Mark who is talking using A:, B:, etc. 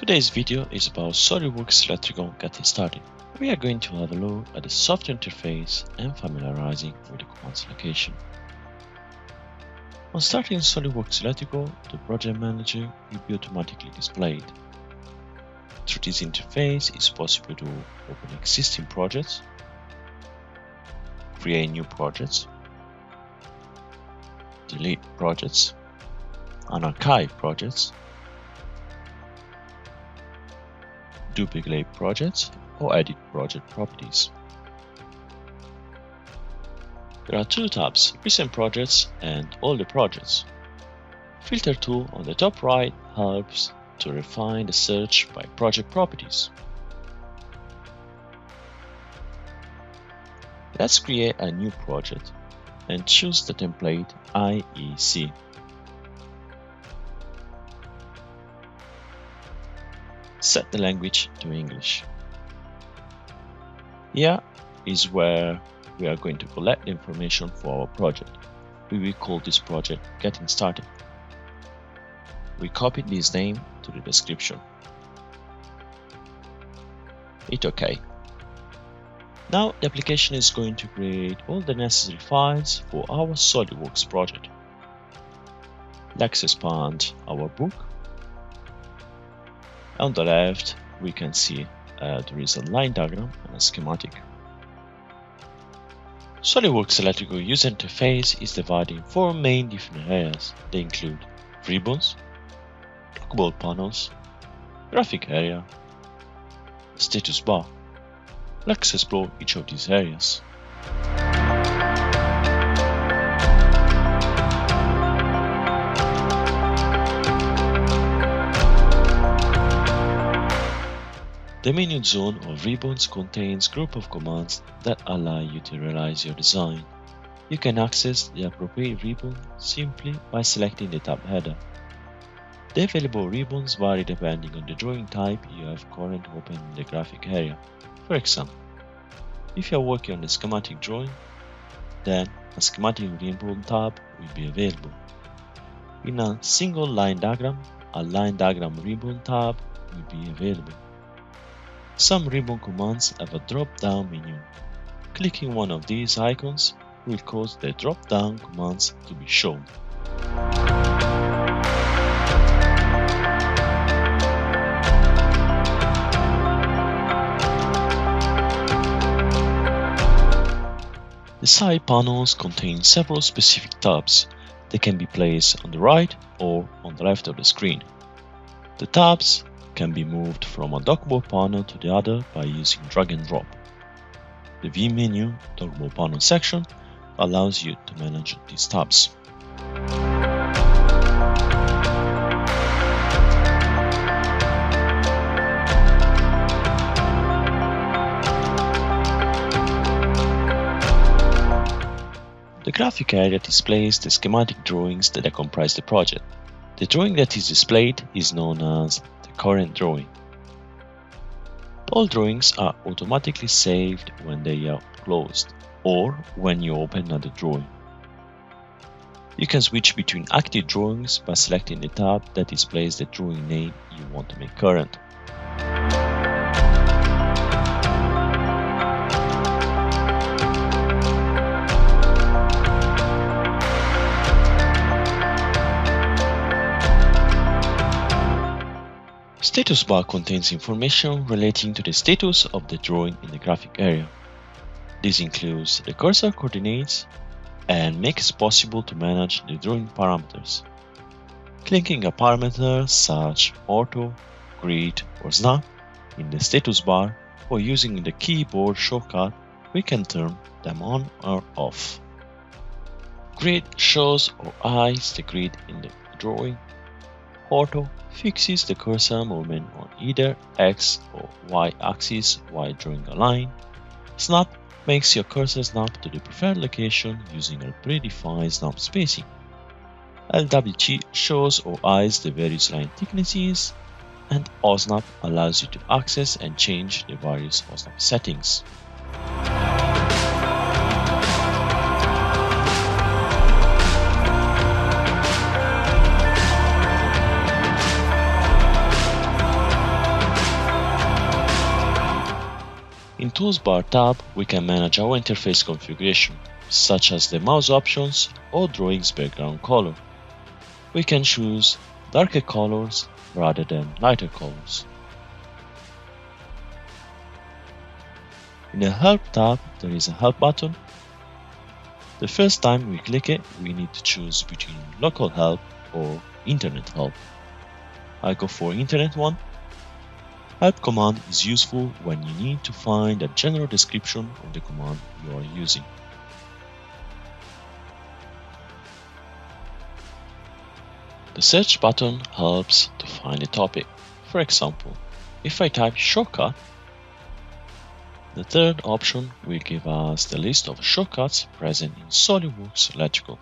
A: Today's video is about SolidWorks Electrical Getting Started. We are going to have a look at the software interface and familiarizing with the commands location. On starting SolidWorks Electrical, the project manager will be automatically displayed. Through this interface, it's possible to open existing projects, create new projects, delete projects, and archive projects, duplicate projects, or edit project properties. There are two tabs, Recent Projects and Older Projects. Filter tool on the top right helps to refine the search by project properties. Let's create a new project and choose the template IEC. Set the language to English. Here is where we are going to collect the information for our project. We will call this project Getting Started. We copied this name to the description. Hit OK. Now the application is going to create all the necessary files for our SolidWorks project. Let's expand our book. On the left, we can see there is a line diagram and a schematic. SolidWorks Electrical User Interface is divided in four main different areas. They include ribbons, dockable panels, graphic area, status bar. Let's explore each of these areas. The menu zone of ribbons contains group of commands that allow you to realize your design. You can access the appropriate ribbon simply by selecting the tab header. The available ribbons vary depending on the drawing type you have currently open in the graphic area. For example, if you are working on a schematic drawing, then a schematic ribbon tab will be available. In a single line diagram, a line diagram ribbon tab will be available. Some ribbon commands have a drop-down menu. Clicking one of these icons will cause the drop-down commands to be shown. The side panels contain several specific tabs that can be placed on the right or on the left of the screen. The tabs can be moved from a dockable panel to the other by using drag and drop. The View menu dockable panel section allows you to manage these tabs. The graphic area displays the schematic drawings that comprise the project. The drawing that is displayed is known as the current drawing. All drawings are automatically saved when they are closed or when you open another drawing. You can switch between active drawings by selecting the tab that displays the drawing name you want to make current. Status bar contains information relating to the status of the drawing in the graphic area. This includes the cursor coordinates and makes it possible to manage the drawing parameters. Clicking a parameter such ortho, grid, or snap in the status bar or using the keyboard shortcut, we can turn them on or off. Grid shows or hides the grid in the drawing. Ortho fixes the cursor movement on either X or Y axis while drawing a line. Snap makes your cursor snap to the preferred location using a predefined snap spacing. LWG shows or hides the various line thicknesses, and OSNAP allows you to access and change the various OSNAP settings. Tools Bar tab, we can manage our interface configuration, such as the mouse options or drawing's background color. We can choose darker colors rather than lighter colors. In the Help tab, there is a Help button. The first time we click it, we need to choose between Local Help or Internet Help. I go for Internet one. Help command is useful when you need to find a general description of the command you are using. The search button helps to find a topic. For example, if I type shortcut, the third option will give us the list of shortcuts present in SOLIDWORKS Electrical.